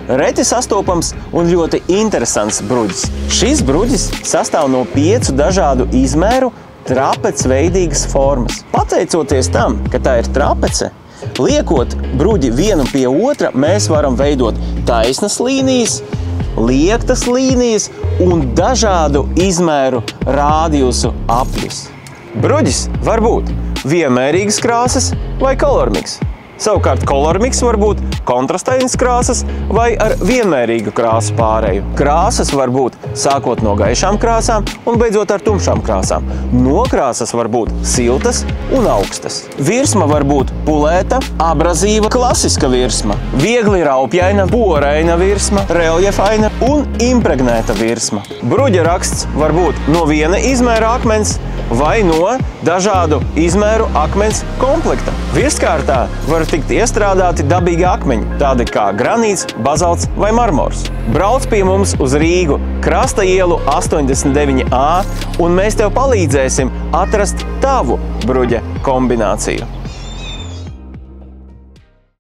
reti sastopams un ļoti interesants bruģis. Šis bruģis sastāv no 5 dažādu izmēru trapecveidīgas formas. Pateicoties tam, ka tā ir trapece, liekot bruģi vienu pie otra, mēs varam veidot taisnas līnijas, liektas līnijas un dažādu izmēru rādiusu apļus. Bruģis var būt vienmērīgas krāsas vai kolormiks. Savukārt kolormiks var būt kontrastainas krāsas vai ar vienmērīgu krāsu pārēju. Krāsas var būt sākot no gaišām krāsām un beidzot ar tumšām krāsām. Nokrāsas var būt siltas un augstas. Virsma var būt pulēta, abrazīva, klasiska virsma, viegli raupjaina, poraina virsma, reljefaina un impregnēta virsma. Bruģa raksts var būt no viena izmēra akmens vai no dažādu izmēru akmens komplekta. Virskārtā var tikt iestrādāti dabīgi akmeņi, tādi kā granīts, bazalts vai marmors. Brauc pie mums uz Rīgu, Krasta ielu 89A, un mēs tev palīdzēsim atrast tavu bruģa kombināciju.